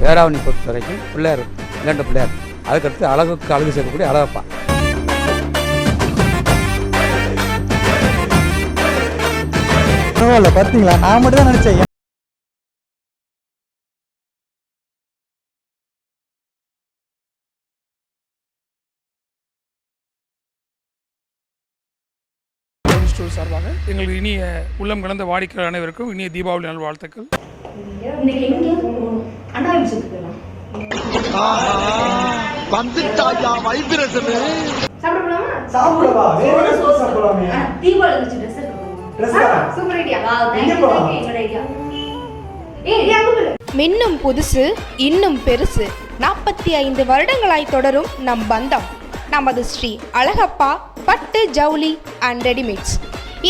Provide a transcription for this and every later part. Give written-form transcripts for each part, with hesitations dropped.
பேராவணி பொறுத்த வரைக்கும் பிள்ளையார் விளையாண்ட பிள்ளையார். அதுக்கடுத்து அழகுக்கு அழகு சேர்க்கக்கூடிய அழகப்பா. பரவாயில்ல, பார்த்தீங்களா, நான் மட்டும் தான் நினச்சேன். ஸ்டோர் சார்பாக எங்களுக்கு இனிய உள்ளம் கலந்த வாடிக்கையாளர் அனைவருக்கும் இனிய தீபாவளி நாள் வாழ்த்துக்கள். மின்னும் புதுசு இன்னும் பெருசு 45 வருடங்களாய் தொடரும் நம் பந்தம். நமது ஸ்ரீ அழகப்பா பட்டு ஜவுளி அண்ட் ரெடிமேட்ஸ்.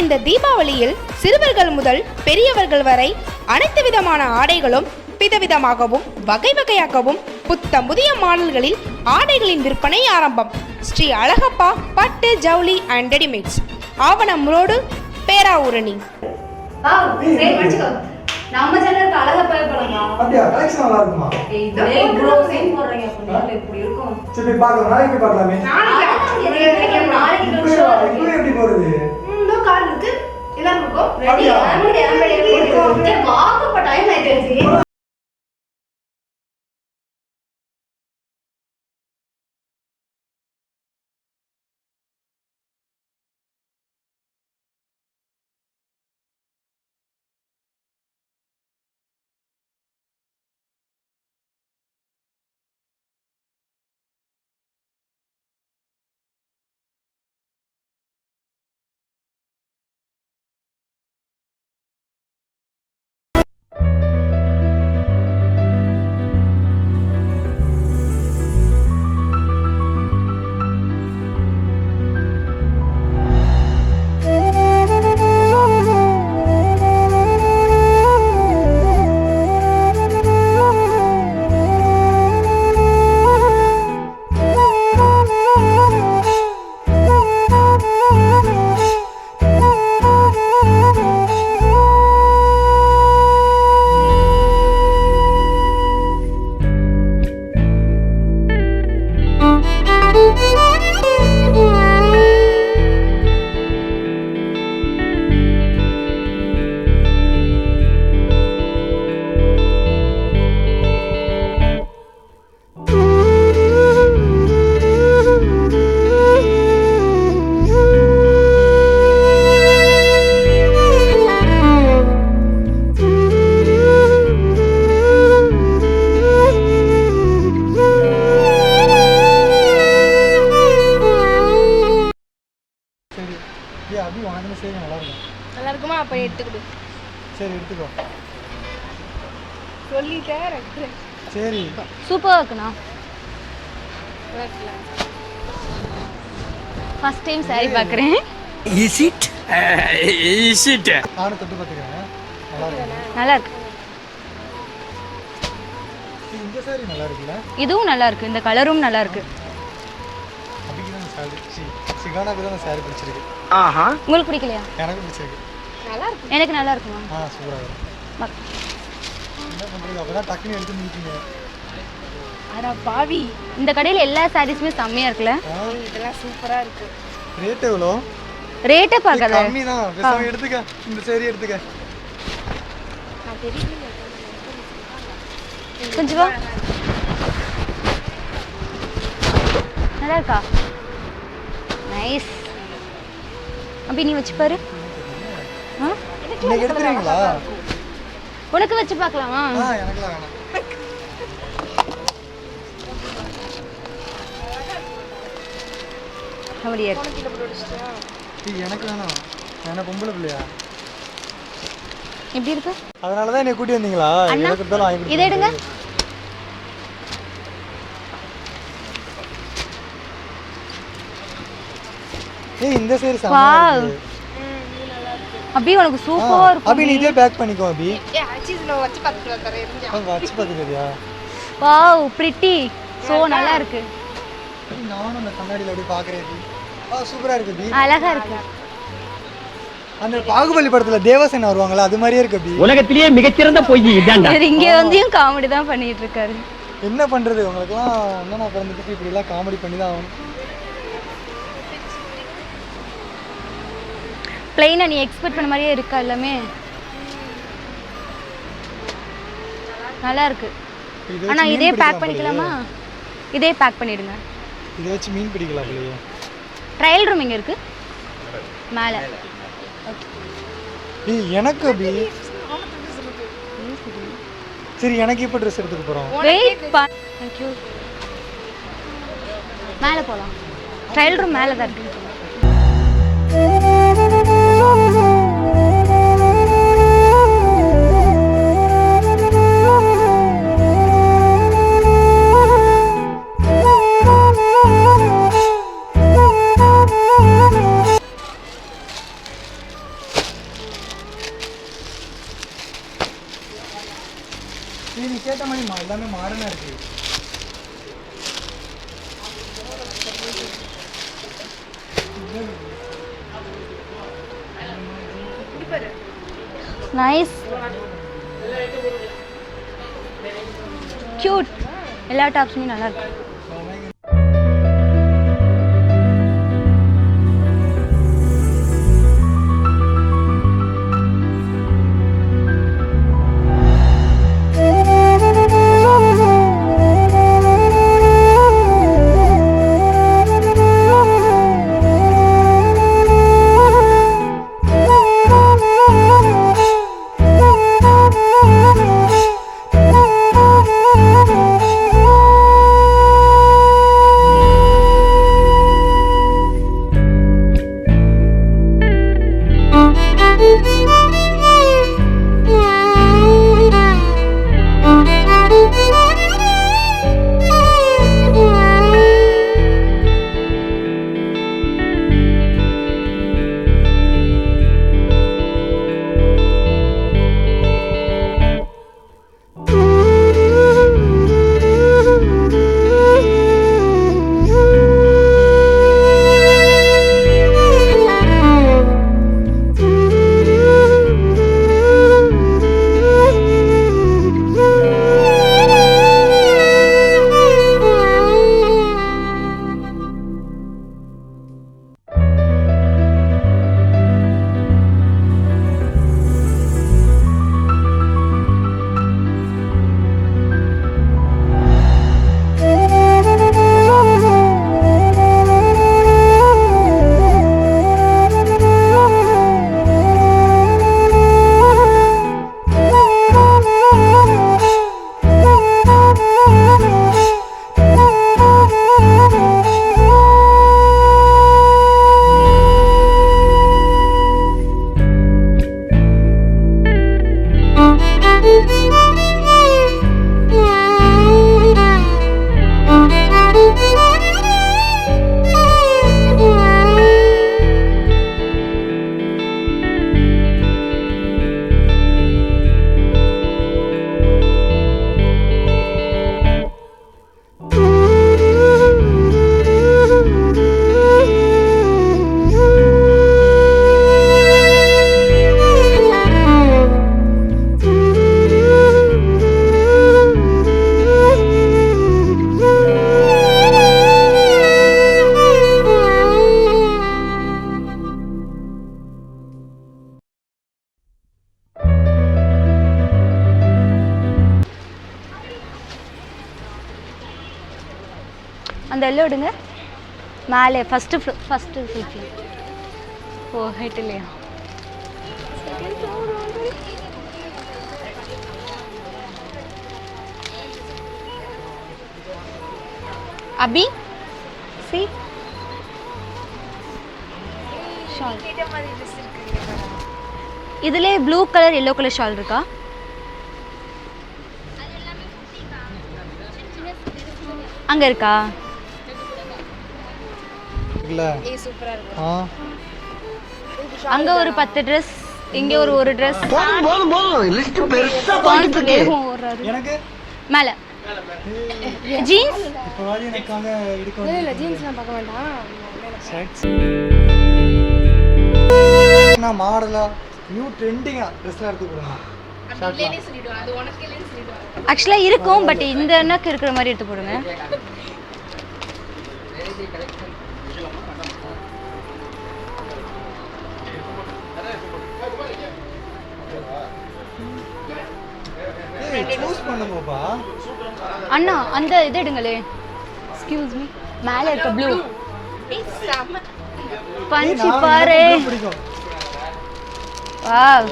இந்த தீபாவளியில் சிறுவர்கள் முதல் பெரியவர்கள் வரை அனைத்து விதமான ஆடைகளும் விதவிதமாகவும் வகை வகையாகவும் புத்தம் புதிய மாடல்களில் ஆடைகளின் விற்பனை ஆரம்பம். ஸ்ரீ அழகப்பா பட்டு ஜவுளி அண்ட் ரெடிமேட்ஸ், ஆவணம் ரோடு, பேராவூரணி. நம்ம சேனலுக்கு அழகப்பா போலாமா? அப்படியே கலெக்ஷன் நல்லா இருக்குமா? ஏய் ப்ரோ சேம் போடுறீங்க அப்படினா எப்படி இருக்கும்? சரி பாக்கலாம், நாளைக்கு பார்க்கலாமே. நாளைக்கு எப்படி போறது? இந்த கால் இருக்கு, எல்லாம் இருக்கும். ரெடி வாக்கப்ப டைம் ஆயிடுச்சு. நல்லா இருக்குமா? அப்போ எடுத்துக்கிடு. சரி எடுத்துக்கோ. சொல்லிட்டேன். சரி சூப்பராக இருக்குண்ணா. ஃபர்ஸ்ட் டைம் சாரி பார்க்குறேன். நானும் தொட்டு பார்த்துக்கிறேன். நல்லா இருக்கு. இந்த சாரி நல்லா இருக்குல்ல? இதுவும் நல்லா இருக்கு. இந்த கலரும் நல்லா இருக்கு. சிகானாக்கு தான் சாரி பிடிச்சிருக்கு. உங்களுக்கு பிடிக்கலையா? எனக்கு பிடிச்சிருக்கு. நல்லா இருக்கு. எனக்கு நல்லா இருக்குமா? சூப்பராக இருக்கு. என்ன பண்ணுறீங்க? அப்போ தான் டக்குன்னு எடுத்து முடிச்சிங்க. அடா பாவி, இந்த கடையில் எல்லா சாரீஸுமே செம்மையாக இருக்குல்ல? இதெல்லாம் சூப்பராக இருக்கு. ரேட் எவ்வளோ? ரேட்டை பார்க்காத. கம்மி தான். பேசாம எடுத்துக்க. இந்த சாரி எடுத்துக்க. கொஞ்சம் வா. நல்லா இருக்கா? நைஸ். அப்படி நீ வச்சு பாரு. இன்னைக்கு எடுத்துறீங்களா? உனக்கு வச்சு பார்க்கலாமா? எனக்குலாம் வேணாம். அப்படியே எனக்கு வேணாம். நான் பொம்பளை பிள்ளையா? எப்படி இருக்கு? அதனால தான் என்னை கூட்டி வந்தீங்களா? எனக்கு இருந்தாலும் வாங்கி இதை எடுங்க. ஏய் இந்த சைடு செம்மயா இருக்கு. அபி உனக்கு சூப்பரா இருக்கு. அபி நீ இதே பேக் பண்ணிக்கோ அபி. நான் வச்சு பார்த்துட்டு வரேன். வச்சு பார்த்துக்கிறியா? Wow pretty. சோ நல்லா இருக்கு. நானும் அந்த கண்ணாடியில அப்படியே பார்க்கறேன் அபி. சூப்பரா இருக்கு அபி. அழகா இருக்கு. அந்த பாகுபலி படத்துல தேவசேனா வருவாங்கல்ல அது மாதிரியே இருக்கு அப்படி. உலகத்திலேயே மிகச்சிறந்த பொய் இதான்டா. இங்க வந்தும் காமெடி தான் பண்ணிட்டு இருக்காரு. என்ன பண்றது உங்களுக்குலாம் என்னன்னா பிறந்ததுக்கு இப்படி எல்லாம் காமெடி பண்ணி தான் ஆகணும். பிளைனா நீ எக்ஸ்பெக்ட் பண்ண மாதிரியே இருக்கா எல்லாமே. நல்லா இருக்கு. ஆனா இதே பேக் பண்ணிக்கலாமா? இதே பேக் பண்ணிடுங்க. இதை வச்சு மீன் பிடிக்கலாம் அப்படியே. ட்ரையல் ரூம் எங்க இருக்கு? மேலே. எனக்கு அபி சரி எனக்கு இப்போ ட்ரெஸ் எடுத்துக்க போகிறோம். Wait thank you. மேலே போகலாம். ட்ரையல் ரூம் மேலே தான் இருக்கு. நீ கேட்ட மாதிரி எல்லாமே மாடர்னாக இருக்கு. Nice cute. எல்லா டாப்ஸுமே நல்லா இருக்கு. அந்த எல்லோ எடுங்க. மேலே ஃபஸ்ட்டு ஃப்ளோர். ஓ ஹைட் இல்லையா? அபி சி ஷால். இதுல blue colour yellow colour shawl இருக்கா? அங்க இருக்கா? அங்க ஒரு 10 ட்ரெஸ், இங்க ஒரு ட்ரெஸ். லிஸ்ட் பெருசா போயிட்டு இருக்கு. எனக்கு மேல ஜீன்ஸ். இப்போ வாடி எனக்காக எடுக்க இல்ல ஜீன்ஸ் நான் பார்க்க வேண்டாம். ஃபேஷனா மாடலா நியூ ட்ரெண்டிங்கா ட்ரெஸ்லாம் எடுத்து கொடுங்க. ஆக்சுவலாக இருக்கும், பட் இந்த அண்ணாக்கு இருக்கிற மாதிரி எடுத்து போடுங்க. சூஸ் பண்ணுங்கப்பா. அண்ணா அந்த இது எடுங்களே. எக்ஸ்கியூஸ் மீ, மேலே இருக்க ப்ளூ பஞ்சி பாரு. பிடிக்கும். வாவ்,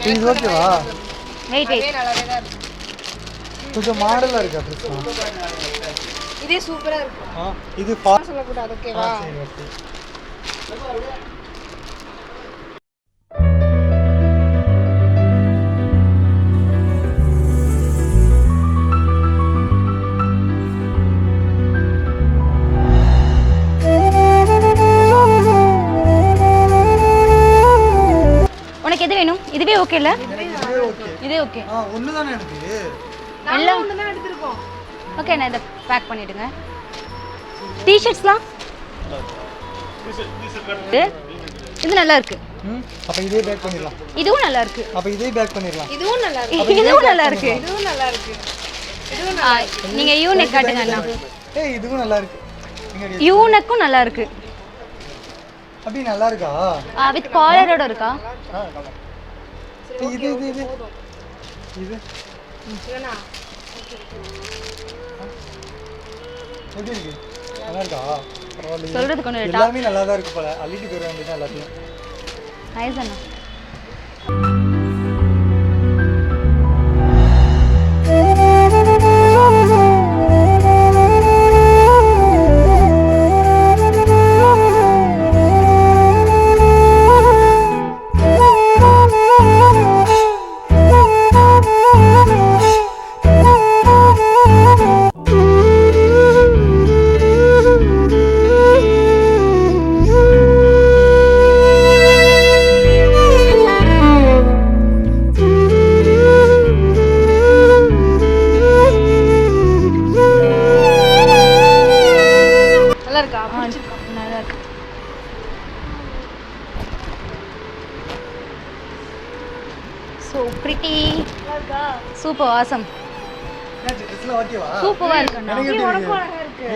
இது ஓகேவா? வெயிட் வெயிட், கொஞ்சம் மாடலா இருக்கா ட்ரெஸ்? இதே சூப்பரா இருக்கு. இது சொல்லக்கூடாது, ஓகேவா? சரி ஓகே. உனக்கு எது வேணும்? இதுவே ஓகே இல்ல? ஓகே. இதே ஓகே. ஒண்ணு தானே எனக்கு. எல்லாம் ஒண்ணு தான் எடுத்துறோம். ஓகே, நான் இத பேக் பண்ணிடுங்க. டீ-ஷர்ட்ஸ்லாம் இது நல்லா இருக்கு. அப்ப இதே பேக் பண்ணிடலாம். இதுவும் நல்லா இருக்கு. அப்ப இதே பேக் பண்ணிடலாம். இதுவும் நல்லா இருக்கு. இதுவும் நல்லா இருக்கு. இதுவும் நல்லா இருக்கு. நீங்க யூனெக் காட்டுங்க அண்ணா. ஏய் இதுவும் நல்லா இருக்கு. நீங்க யூனெக்கும் நல்லா இருக்கு. அப்படி நல்லா இருக்கா? வித் காலரோட இருக்கா? இது இது இது இது இல்லனா எப்படி இருக்கு? நல்லா இருக்கா? பரவாயில்லை. சொல்றது கொஞ்சம் எல்லாமே நல்லா தான் இருக்கு போல. அள்ளிட்டு போயிட வேண்டியது எல்லாத்தையும். நைஸ் அண்ணா. நல்லா இருக்கு. So pretty. Super awesome. ட்ரெஸ்லாம் ஓகேவா? சூப்பரா இருக்கு அண்ணா. எனக்கு எப்படி உனக்கு அழகா இருக்கு.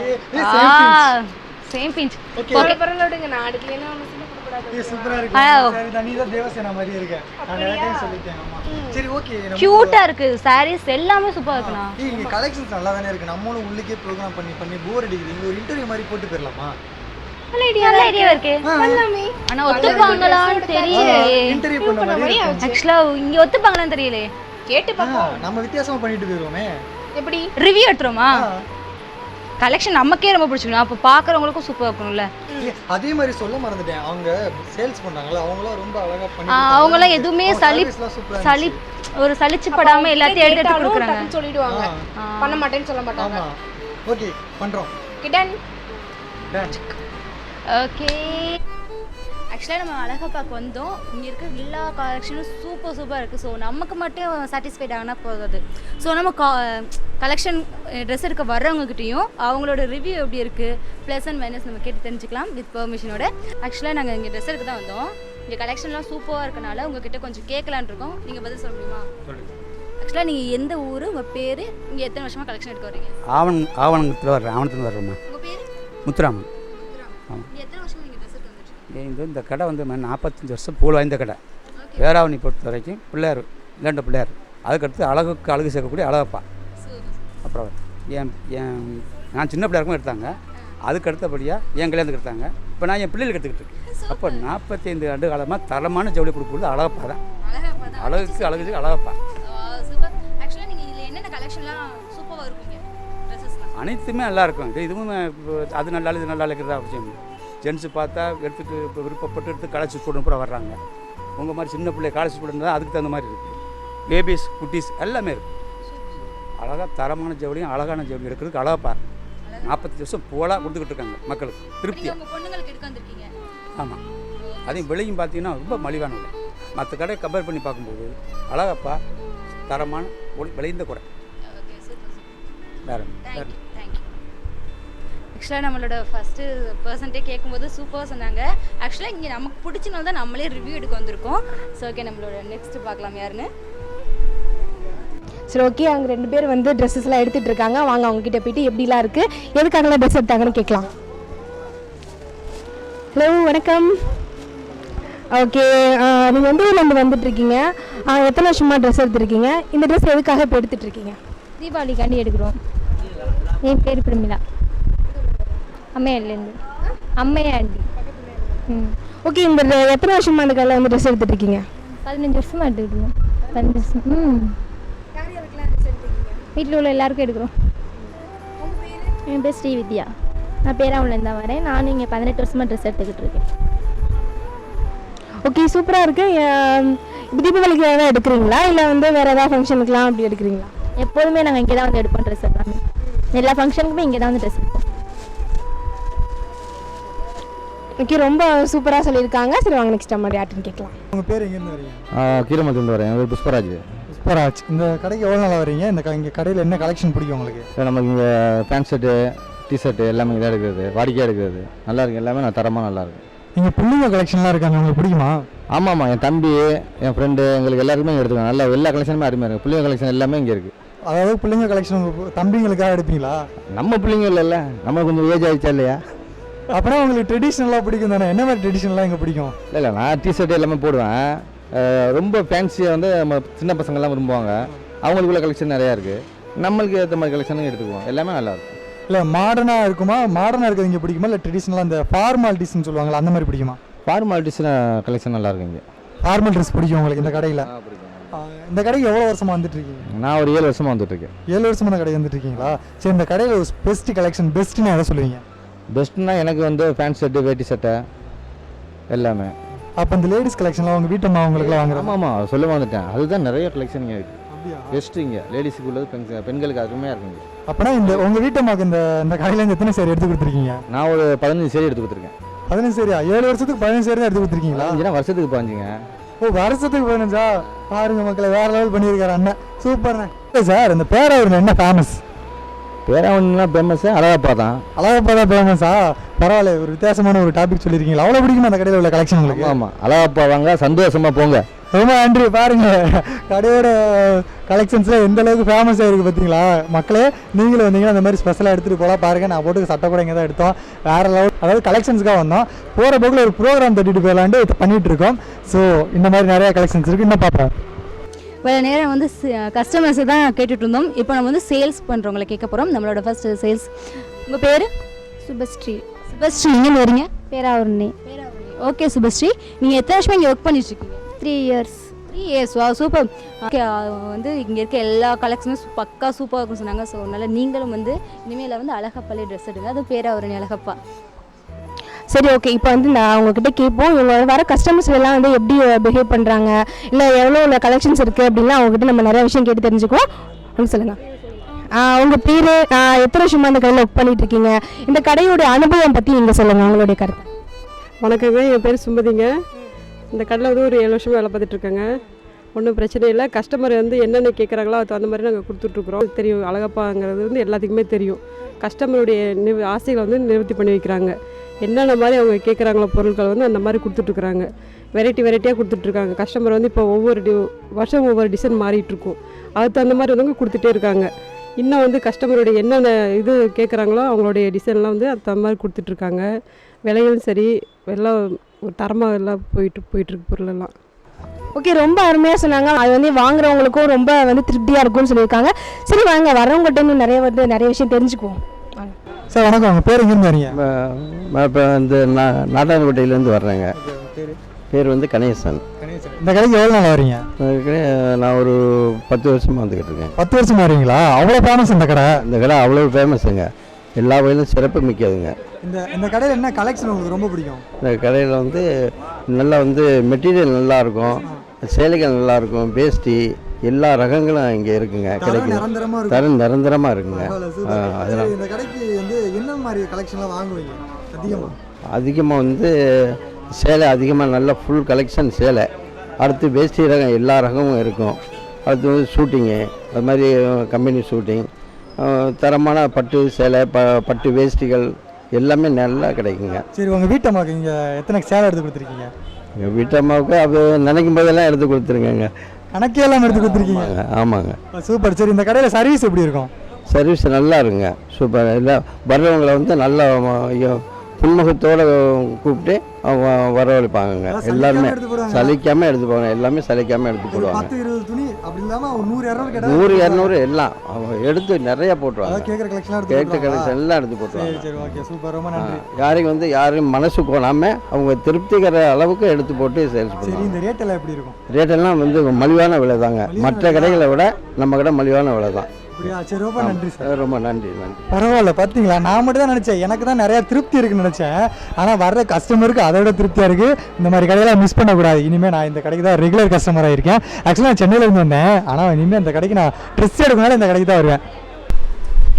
Same pinch. ஓகே, பரவாயில்ல விடுங்க. நான் அடுக்கலைன்னா ஒண்ணு சொல்ல கூடாது. ஏய் சூப்பரா இருக்கு. சரி தனியா தேவசேனா மாதிரி இருக்கு. நான் நிறைய டைம் சொல்லிட்டேன் அம்மா. சரி ஓகே. கியூட்டா இருக்கு. sarees எல்லாமே சூப்பரா இருக்குண்ணா. ஏய் இங்க கலெக்ஷன்ஸ் நல்லா தானே இருக்கு. நம்மளும் உள்ளுக்கே ப்ரோகிராம் பண்ணி போர் அடிக்குது. இங்க ஒரு இன்டர்வியூ மாதிரி போட்டு போயிரலாமா? நல்ல ஐடியா இருக்கு. பண்ணலாமே. ஆனா ஒத்துப்பாங்களான்னு தெரியலையே. இன்டர்வியூ பண்ண மாதிரி இருக்கு. ஆக்சுவலா இங்க ஒத்துப்பாங்களான்னு தெரியலையே. கேட்டு பாப்போம். நம்ம வித்தியாசமா பண்ணிட்டு போயிரோமே. எப்படி ரிவ்யூ எடுத்துறோமா? கலெக்ஷன் நமக்கே ரொம்ப பிடிச்சிருக்கும். அப்ப பாக்குறவங்களுக்கும் சூப்பரா இருக்கணும்ல. அதே மாதிரி சொல்ல மறந்துட்டேன். அவங்க சேல்ஸ் பண்ணாங்கல, அவங்கலாம் ரொம்ப அழகா பண்ணி அவங்கலாம் எதுவுமே ஒரு சலிச்சு படாம எல்லாத்தையும் எடுத்து கொடுக்குறாங்க. சொல்லிடுவாங்க. பண்ண மாட்டேன்னு சொல்ல மாட்டாங்க. ஆமா. ஓகே பண்றோம். கிடன் டன். ஓகே. ஆக்சுவலாக நம்ம அழகப்பாக்கு வந்தோம். இங்கே இருக்க எல்லா கலெக்ஷனும் சூப்பராக இருக்குது. ஸோ நமக்கு மட்டும் சாட்டிஸ்ஃபைட் ஆகினா போதாது. ஸோ நம்ம கலெக்ஷன் ட்ரெஸ் எடுக்க வர்றவங்ககிட்டையும் அவங்களோட ரிவ்யூ எப்படி இருக்குது, ப்ளஸ் அண்ட் மைனஸ் நம்ம கேட்டு தெரிஞ்சுக்கலாம் வித் பெர்மிஷனோட. ஆக்சுவலாக நாங்கள் இங்கே ட்ரெஸ் எடுக்க தான் வந்தோம். இங்கே கலெக்ஷன்லாம் சூப்பராக இருக்கனால உங்ககிட்ட கொஞ்சம் கேட்கலான் இருக்கோம். நீங்கள் பதில் சொல்ல முடியுமா? ஆக்சுவலாக நீங்கள் எந்த ஊர், உங்கள் பேர், இங்கே எத்தனை வருஷமாக கலெக்ஷன் எடுக்க வரீங்க? ஆவணத்தில் வர்றேன். ஆவணத்தில் வர்றோம்மா. உங்கள் பேர்? முத்துராமன். எத்தனை வருஷமாக நீங்கள் ட்ரெஸ் எடுக்க வந்துட்டு? இந்த கடை வந்து 45 வருஷம் பூல் வாய்ந்த கடை. வேறாவணி பொறுத்த வரைக்கும் பிள்ளையார், இல்லாண்ட பிள்ளையார். அதுக்கடுத்து அழகுக்கு அழகு சேர்க்கக்கூடிய அழகப்பா. அப்புறம் நான் சின்ன பிள்ளையாருக்கும் எடுத்தாங்க. அதுக்கு அடுத்தபடியாக என் கல்யாணத்துக்கு எடுத்தாங்க. இப்போ நான் என் பிள்ளைகளுக்கு எடுத்துக்கிட்டு இருக்கேன். அப்போ 45 ஆண்டு காலமாக தரமான ஜவுளி கொடுக்குறது அழகப்பா தான். அழகுக்கு அழகு அழகப்பா. அனைத்துமே நல்லாயிருக்கும். இதுவும் அது நல்லா இது நல்லா இருக்கிறதா அவசியம். ஜென்ஸு பார்த்தா எடுத்துட்டு இப்போ விருப்பப்பட்டு எடுத்து காலேஜ் ஸ்டூடெண்ட் பூரா வர்றாங்க. உங்கள் மாதிரி சின்ன பிள்ளை காலேஜ் ஸ்டூடெண்ட் தான் அதுக்கு தகுந்த மாதிரி இருக்குது. பேபிஸ் குட்டீஸ் எல்லாமே இருக்குது. அழகாக தரமான ஜவுளியும் அழகான ஜவுளி எடுக்கிறதுக்கு அழகப்பா 45 வருஷம் போலாக கொடுத்துக்கிட்டு இருக்காங்க மக்களுக்கு திருப்தியாக. ஆமாம். அதையும் விலையும் பார்த்தீங்கன்னா ரொம்ப மலிவான விலை. மற்ற கடையை கம்பேர் பண்ணி பார்க்கும்போது அழகப்பா தரமான விளைந்த கூட வேறு. ஆக்சுவலாக நம்மளோட ஃபஸ்ட்டு பர்சன்ட்டே கேட்கும்போது சூப்பராக சொன்னாங்க. ஆக்சுவலாக இங்கே நமக்கு பிடிச்சினால தான் நம்மளே ரிவ்யூ எடுக்க வந்திருக்கோம். ஸோ ஓகே, நம்மளோட நெக்ஸ்ட்டு பார்க்கலாம் யாருன்னு. சரி ஓகே, அவங்க 2 பேர் வந்து ட்ரெஸ்ஸஸ்லாம் எடுத்துகிட்டு இருக்காங்க. வாங்க அவங்ககிட்ட போயிட்டு எப்படிலாம் இருக்குது, எதுக்காகலாம் ட்ரெஸ் எடுத்தாங்கன்னு கேட்கலாம். ஹலோ, வணக்கம். ஓகே, நீங்கள் எந்த ஊர்லேருந்து வந்துட்டுருக்கீங்க? எத்தனை வருஷமாக ட்ரெஸ் எடுத்துருக்கீங்க? இந்த ட்ரெஸ் எதுக்காக இப்போ எடுத்துகிட்ருக்கீங்க? தீபாவளிக்காண்டி எடுக்கிறோம். என் பேர் பிரமிளா, அம்மையாண்டிலேருந்து. அம்மையாண்டி. ஓகே, இந்த எத்தனை வருஷமாக அந்த கடையில் வந்து ட்ரெஸ் எடுத்துகிட்ருக்கீங்க? 15 வருஷமாக எடுத்துக்கிட்டுருக்கோம். 15 வருஷம். வீட்டில் உள்ள எல்லாருக்கும் எடுக்கிறோம். என் பேர் ஸ்ரீவித்யா, நான் பேராவூர்லேருந்து தான் வரேன். நானும் இங்கே 18 வருஷமாக ட்ரெஸ் எடுத்துக்கிட்டு இருக்கேன். ஓகே, சூப்பராக இருக்குது. தீபாவளிக்கு ஏதாவது எடுக்கிறீங்களா இல்லை வந்து வேறு ஏதாவது ஃபங்க்ஷனுக்குலாம் அப்படி எடுக்கிறீங்களா? எப்போதுமே நாங்கள் இங்கே தான் வந்து எடுப்போம் ட்ரெஸ் எல்லாமே. எல்லா ஃபங்க்ஷனுக்குமே இங்கே தான் வந்து ட்ரெஸ் எடுப்போம். ஓகே, ரொம்ப சூப்பராக சொல்லியிருக்காங்க. சரி வாங்க நெக்ஸ்ட் மாதிரி யார்ட்டுன்னு கேட்கலாம். உங்கள் பேர் எங்கேருந்து வரீங்க? கீழமத்துலேருந்து வரேன். என் பேர் புஷ்பராஜ். புஷ்பராஜ். இந்த கடைக்கு எவ்வளோ நாளாக வரீங்க? இங்கே கடையில் என்ன கலெக்ஷன் பிடிக்கும் உங்களுக்கு? நமக்கு இங்கே பேண்ட் ஷர்ட்டு, டிஷர்ட்டு எல்லாமே இதாக எடுக்கிறது, வாடிக்கையாக எடுக்கிறது நல்லா இருக்குது. எல்லாமே நான் தரமாக நல்லாயிருக்கு. இங்கே பிள்ளைங்க கலெக்ஷன்லாம் இருக்காங்க, உங்களுக்கு பிடிக்குமா? ஆமாம், என் தம்பி, என் ஃப்ரெண்டு, எங்களுக்கு எல்லாருக்குமே இங்கே எடுத்துக்கலாம். நல்லா எல்லா கலெக்ஷனுமே அருமையாக இருக்குது. பிள்ளைங்க கலெக்ஷன் எல்லாமே இங்கே இருக்குது. அதாவது பிள்ளைங்க கலெக்ஷன் உங்கள் தம்பிங்களுக்காக எடுப்பீங்களா? நம்ம பிள்ளைங்க இல்லைல்ல, நம்ம கொஞ்சம் ஏஜ் ஆகிடுச்சா இல்லையா? அப்புறம் உங்களுக்கு ட்ரெடிஷ்னலாக பிடிக்கும் தானே? என்ன மாதிரி ட்ரெடிஷ்னலாக இங்கே பிடிக்கும்? இல்லை, நான் டிஷர்ட்டு எல்லாமே போடுவேன். ரொம்ப ஃபேன்சியாக வந்து நம்ம சின்ன பசங்கள்லாம் விரும்புவாங்க. அவங்களுக்குள்ள கலெக்ஷன் நிறையா இருக்குது. நம்மளுக்கு ஏற்ற மாதிரி கலெக்ஷனும் எடுத்துக்குவோம். எல்லாமே நல்லாயிருக்கும். இல்லை, மாடர்னாக இருக்குமா? மாடர்னாக இருக்கிறது இங்கே பிடிக்குமா? இல்லை ட்ரெடிஷ்னலாக அந்த ஃபார்மாலிட்டிஸ்ன்னு சொல்லுவாங்களா, அந்த மாதிரி பிடிக்குமா? ஃபார்மாலிட்டிஸ் கலெக்ஷன் நல்லாயிருக்கும் இங்கே. ஃபார்மல் ட்ரெஸ் பிடிக்கும் உங்களுக்கு இந்த கடையில்? இந்த கடைக்கு எவ்வளோ வருஷமாக வந்துட்டு இருக்கீங்க? நான் ஒரு 7 வருஷமாக வந்துட்டுருக்கேன். 7 வருஷமாக இந்த கடை வந்துட்டு இருக்கீங்களா? சரி, இந்த கடையில் ஒரு பெஸ்ட் கலெக்ஷன், பெஸ்ட்டுன்னு எதை சொல்லுவீங்க? பெஸ்ட்னா எனக்கு வந்து பேண்ட் ஷர்ட்டு, வேட்டி சட்டை எல்லாமே. அப்போ இந்த லேடிஸ் கலெக்ஷன்லாம் உங்கள் வீட்டம்மா அவங்களுக்குலாம் வாங்குறோம்? ஆமாம், சொல்ல வந்துட்டேன். அதுதான் நிறைய கலெக்ஷன் இங்கே இருக்குது. பெஸ்ட்டு இங்கே லேடிஸுக்கு உள்ளது பெண்களுக்கு அருமையாக இருக்குங்க. அப்போனா இந்த உங்கள் வீட்டம்மாவுக்கு இந்த கடையிலேருந்து எத்தனை சேரி எடுத்து கொடுத்துருக்கீங்க? நான் ஒரு 15 சேரி எடுத்து கொடுத்துருக்கேன். 15 சேரியா? 7 வருஷத்துக்கு 15 சேரி தான் எடுத்து கொடுத்துருக்கீங்களா? ஏன்னா வருஷத்துக்கு 15ங்க. ஓ, வருஷத்துக்கு 15ஆ? பாருங்க மக்களை, வேற லெவல் பண்ணியிருக்காரு அண்ணன். சூப்பர்ண்ணே. சார், இந்த பேராவூரில் என்ன ஃபேமஸ்? பேராவூர்னா ஃபேமஸ் அழகப்பா தான். அழகப்பா தான் ஃபேமஸா? பரவாயில்ல, ஒரு வித்தியாசமான ஒரு டாபிக் சொல்லியிருக்கீங்களா? அவ்வளோ பிடிக்குமா அந்த கடையில் உள்ள கலெக்ஷன் உங்களுக்கு? ஆமாம், அழகப்பா வாங்க, சந்தோஷமாக போங்க. ரொம்ப நன்றி. பாருங்க, கடையோட கலெக்ஷன்ஸில் எந்த அளவுக்கு ஃபேமஸாக இருக்குது பார்த்தீங்களா? மக்களே, நீங்களும் வந்தீங்கன்னா அந்த மாதிரி ஸ்பெஷலாக எடுத்துகிட்டு போகலாம். பாருங்கள், நான் போட்டு சட்டை கூட இங்கே தான் எடுத்தோம். வேறு லெவல், அதாவது கலெக்ஷன்ஸுக்காக வந்தோம். போகிற போக்கில் ஒரு ப்ரோக்ராம் தட்டிட்டு போயிடலான்ட்டு பண்ணிகிட்டு இருக்கோம். ஸோ இந்த மாதிரி நிறையா கலெக்ஷன்ஸ் இருக்குது. இன்னும் பார்ப்போம். வேறு நேரம் வந்து கஸ்டமர்ஸை தான் கேட்டுட்டு இருந்தோம். இப்போ நம்ம வந்து சேல்ஸ் பண்ணுறவங்களை கேட்க போகிறோம். நம்மளோட ஃபஸ்ட்டு சேல்ஸ். உங்கள் பேர்? சுபஸ்ரீ. சுபஸ்ரீ, எங்கே வரீங்க? பேராவூர்னே. ஓகே சுபஸ்ரீ, நீங்கள் எத்தனை வருஷமாக இங்கே ஒர்க் பண்ணிட்டுருக்கீங்க? 3 years. 3 years. வா, சூப்பர். ஓகே, வந்து இங்கே இருக்க எல்லா கலெக்ஷனும் பக்கா சூப்பராக இருக்குன்னு சொன்னாங்க. ஸோ அதனால் நீங்களும் வந்து இனிமேல் வந்து அழகப்பாலே ட்ரெஸ் எடுங்க. அது பேராவூரணி அழகப்பா. சரி ஓகே, இப்போ வந்து நான் உங்ககிட்ட கேட்போம், இவங்க வர கஸ்டமர்ஸ் எல்லாம் வந்து எப்படி பிஹேவ் பண்ணுறாங்க, இல்லை எவ்வளோ உள்ள கலெக்ஷன்ஸ் இருக்குது அப்படின்னா அவங்ககிட்ட நம்ம நிறைய விஷயம் கேட்டு தெரிஞ்சுக்குவோம். அப்படின்னு சொல்லுங்கள். உங்கள் பேர், எத்தனை வருஷமாக இந்த கடையில் ஒர்க் பண்ணிட்டு இருக்கீங்க, இந்த கடையோட அனுபவம் பற்றி நீங்கள் சொல்லுங்கள், உங்களுடைய கருத்து. வணக்கங்க, என் பேர் சுமதிங்க. இந்த கடையில் வந்து ஒரு 7 வருஷமாக வேலை பார்த்துட்ருக்கேங்க. ஒன்றும் பிரச்சனை இல்லை. கஸ்டமர் வந்து என்னென்ன கேட்குறாங்களோ அது அந்த மாதிரி நாங்கள் கொடுத்துட்ருக்குறோம். தெரியும், அழகப்பாங்கிறது வந்து எல்லாத்துக்குமே தெரியும். கஸ்டமருடைய ஆசைகளை வந்து நிவர்த்தி பண்ணி வைக்கிறாங்க. என்னென்ன மாதிரி அவங்க கேட்குறாங்களோ பொருட்கள் வந்து அந்த மாதிரி கொடுத்துட்ருக்குறாங்க. வெரைட்டியாக கொடுத்துட்ருக்காங்க. கஸ்டமர் வந்து இப்போ ஒவ்வொரு வருஷம் ஒவ்வொரு டிசைன் மாறிட்டுருக்கும். அதுக்கு தகுந்த மாதிரி வந்து கொடுத்துட்டே இருக்காங்க. இன்னும் வந்து கஸ்டமருடைய என்னென்ன இது கேட்குறாங்களோ அவங்களுடைய டிசைன்லாம் வந்து அது தகுந்த மாதிரி கொடுத்துட்ருக்காங்க. விலைகளும் சரி, எல்லாம் ஒரு தரமாக எல்லாம் போயிட்டுருக்கு பொருளெல்லாம். ஓகே, ரொம்ப அருமையாக சொன்னாங்க. அது வந்து வாங்குறவங்களுக்கும் ரொம்ப வந்து திருப்தியாக இருக்கும்னு சொல்லியிருக்காங்க. சரி வாங்க, வரவங்ககிட்ட இன்னும் நிறைய விஷயம் தெரிஞ்சுக்குவோம். சார் வணக்கம், உங்கள் பேர் எங்கேருந்து வரீங்க? இப்போ வந்து நாட்டார்கோட்டையிலேருந்து வர்றேங்க. பேர் வந்து கணேசன். இந்த கடைக்கு எவ்வளோ நாள் வரீங்க? நான் ஒரு 10 வருஷமாக வந்துக்கிட்டு இருக்கேன். 10 வருஷமாக வரீங்களா? அவ்வளோ ஃபேமஸ் இந்த கடை? இந்த கடை அவ்வளோ ஃபேமஸுங்க. எல்லா வகையிலும் சிறப்பு மிக்கதுங்க. இந்த கடையில் என்ன கலெக்ஷன் உங்களுக்கு ரொம்ப பிடிக்கும்? இந்த கடையில் வந்து நல்லா வந்து மெட்டீரியல் நல்லாயிருக்கும், சேலைகள் நல்லாயிருக்கும், வேஷ்டி எல்லா ரகங்களும் இங்கே இருக்குங்க. கிடைக்கும், தரம் நிரந்தரமாக இருக்குங்க. அதனால் இந்த கடைக்கு வந்து என்ன மாதிரி கலெக்ஷன்லாம் வாங்குவீங்க அதிகமாக வந்து சேலை அதிகமாக நல்ல ஃபுல் கலெக்ஷன் சேலை. அடுத்து வேஷ்டி ரகம் எல்லா ரகமும் இருக்கும். அடுத்து வந்து ஷூட்டிங்கு, அது மாதிரி கம்பெனி ஷூட்டிங், தரமான பட்டு சேலை, பட்டு வேஷ்டிகள் எல்லாமே நல்லா கிடைக்குங்க. சரி, உங்கள் வீட்டம்மாவுக்கு இங்கே எத்தனை சேலை எடுத்து கொடுத்துருக்கீங்க? எங்கள் வீட்டம்மாவுக்கு அது நினைக்கும் போதெல்லாம் எடுத்து கொடுத்துருங்கங்க. கணக்கே எல்லாம் எடுத்து கொடுத்துருக்கீங்க? ஆமாங்க. சூப்பர். சரி, இந்த கடையில் சர்வீஸ் எப்படி இருக்கும்? சர்வீஸ் நல்லா இருக்குங்க, சூப்பர். இல்லை வர்றவங்களை வந்து நல்லா புன்முகத்தோடு கூப்பிட்டு அவங்க வரவழைப்பாங்கங்க. எல்லாருமே சலிக்காமல் எடுத்து போவாங்க, எல்லாமே சலிக்காமல் எடுத்து போடுவாங்க. 10-20 துணி அப்படி இல்லாமல் 100-200 100-200 எல்லாம் அவங்க எடுத்து நிறைய போட்டுருவாங்க. கேட்குற கலெக்ஷன் எல்லாம் எடுத்து போட்டுருவாங்க. சரி, ஓகே, சூப்பர், ரொம்ப நன்றி. யாரையும் வந்து யாரும் மனசு போனாமல் அவங்க திருப்திக்கிற அளவுக்கு எடுத்து போட்டு சேல்ஸ் பண்ணுவாங்க. இந்த ரேட் எல்லாம் எப்படி இருக்கும்? ரேட்டெல்லாம் வந்து மலிவான விலை தாங்க, மற்ற கடைகளை விட நம்ம கடை மலிவான விலை தான். சரி, ரொம்ப நன்றி சார். ரொம்ப நன்றி. பரவாயில்ல, பார்த்தீங்களா, நான் மட்டும் தான் நினச்சேன், எனக்கு தான் நிறையா திருப்தி இருக்குன்னு நினச்சேன். ஆனால் வர்ற கஸ்டமருக்கு அதை விட திருப்தியாக இருக்குது. இந்த மாதிரி கடையெல்லாம் மிஸ் பண்ணக்கூடாது. இனிமேல் நான் இந்த கடைக்கு தான் ரெகுலர் கஸ்டமராக இருக்கேன். ஆக்சுவலாக நான் சென்னையிலேருந்து வந்தேன், ஆனால் இனிமேல் இந்த கடைக்கு நான் ட்ரெஸ் எடுக்கனால இந்த கடைக்கு தான் வருவேன்.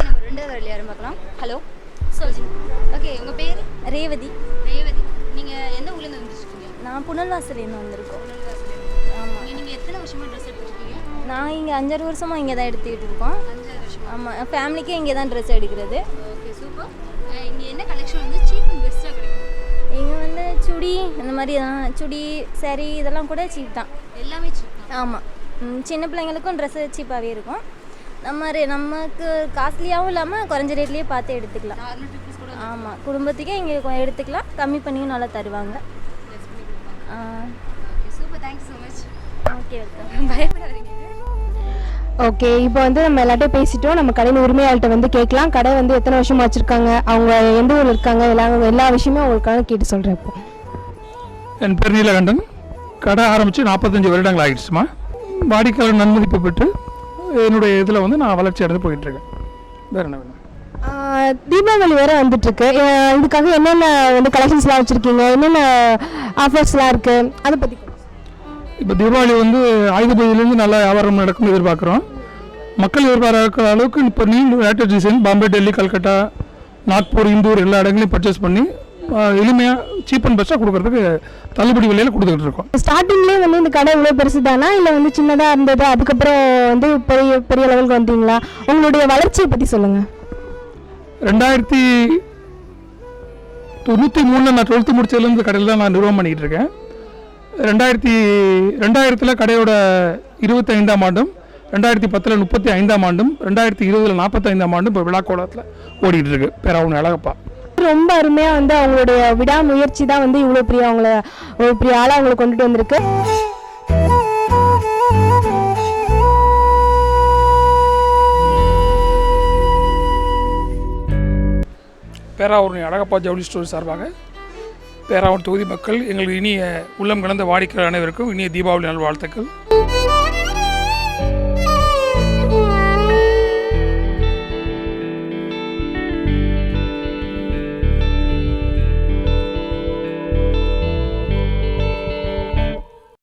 நம்ம ரெண்டாவது வரல யாரும் பார்க்கலாம். ஹலோ சொல்லுங்க. ஓகே, உங்கள் பேர்? ரேவதி. ரேவதி, நீங்கள் எந்த ஊர்லேருந்து வந்துருக்கீங்க? நான் புனல்வாசலேருந்து வந்திருக்கோம். ஆமாம். நீங்கள் எத்தனை வருஷமாக ட்ரெஸ் எடுத்துருக்கீங்க? நான் இங்கே 5 வருஷமாக இங்கே தான் எடுத்துக்கிட்டு இருக்கோம். 5 வருஷம்? ஆமாம், ஃபேமிலிக்கே இங்கே தான் ட்ரெஸ் எடுக்கிறது. Okay, super. இங்கே என்ன கலெக்ஷன் வந்து சீப் அண்ட் பெஸ்ட்டாக கிடைக்கும்? இங்கே வந்து சுடி அந்த மாதிரி தான், சுடி சாரி இதெல்லாம் கூட சீப் தான். எல்லாமே சீப் தான்? ஆமாம். சின்ன பிள்ளைங்களுக்கும் ட்ரெஸ்ஸு சீப்பாகவே இருக்கும். நமக்கு காஸ்ட்லியாகவும் இல்லாமல் குறைஞ்ச ரேட்லேயே பார்த்து எடுத்துக்கலாம். ஆமாம், குடும்பத்துக்கே இங்கே எடுத்துக்கலாம், கம்மி பண்ணியும் நல்லா தருவாங்க. Super, thank you so much. Okay, welcome. பயப்படாதீங்க. ஓகே, இப்போ வந்து நம்ம எல்லாத்தையும் பேசிட்டோம். நம்ம கடையின் உரிமையாளர்கிட்ட வந்து கேட்கலாம். கடை வந்து எத்தனை வருஷமாக வச்சுருக்காங்க, அவங்க எந்த ஊரில் இருக்காங்க, எல்லா விஷயமே அவங்களுக்காக கேட்டு சொல்கிறேன். இப்போ என் பேர் நீலகண்டன். கடை ஆரம்பித்து 45 வருடங்கள் ஆகிடுச்சுமா. வாடிக்கையாளர் நன்மதிப்பு பெற்று என்னுடைய இதில் வந்து நான் வளர்ச்சி அடைந்து போயிட்டுருக்கேன். வேறு என்ன வேணும்? தீபாவளி வேறு வந்துட்டுருக்கு. இதுக்காக என்னென்ன வந்து கலெக்ஷன்ஸ்லாம் வச்சுருக்கீங்க, என்னென்ன ஆஃபர்ஸ்லாம் இருக்குது, அதை பற்றி. இப்போ தீபாவளி வந்து ஆயுத பூஜையிலேருந்து நல்லா வியாபாரம் நடக்கும்னு எதிர்பார்க்குறோம். மக்கள் எதிர்பார்க்குற அளவுக்கு இப்போ லேட்டஸ்ட் டிசைன் பாம்பே, டெல்லி, கல்கட்டா, நாக்பூர், இந்தூர் எல்லா இடங்களையும் பர்ச்சேஸ் பண்ணி எளிமையாக சீப் அண்ட் பெஸ்ட்டாக கொடுக்குறதுக்கு தள்ளுபடி விலையில் கொடுத்துக்கிட்டு இருக்கோம். ஸ்டார்டிங்லேயே வந்து இந்த கடை இவ்வளோ பெருசு தானா, இல்லை வந்து சின்னதாக இருந்தது அதுக்கப்புறம் வந்து பெரிய பெரிய லெவலுக்கு வந்தீங்களா? உங்களுடைய வளர்ச்சியை பற்றி சொல்லுங்கள். 1993 நான் 12th முடிச்சதுலேருந்து கடையில் தான் நான் நிர்வாகம் பண்ணிக்கிட்டு இருக்கேன். 2000 கடையோட 25ஆம் ஆண்டும், 2010 35ஆம் ஆண்டும், 2020 45ஆம் ஆண்டும் இப்போ விழாக்கோலத்தில் ஓடிட்டு இருக்கு பேராவூர் அழகப்பா. ரொம்ப அருமையாக வந்து அவங்களுடைய விடாமுயற்சி தான் வந்து இவ்வளோ பெரிய ஒரு பெரிய ஆளாக அவங்களை கொண்டுட்டு வந்திருக்கு. பேராவூர் அழகப்பா ஜவுளி ஸ்டோர் சார்பாக பேராவூர் தொகுதி மக்கள் எங்களுக்கு இனிய உள்ளம் கலந்த வாடிக்கையாளர் அனைவருக்கும் இனிய தீபாவளி நல்வாழ்த்துக்கள்.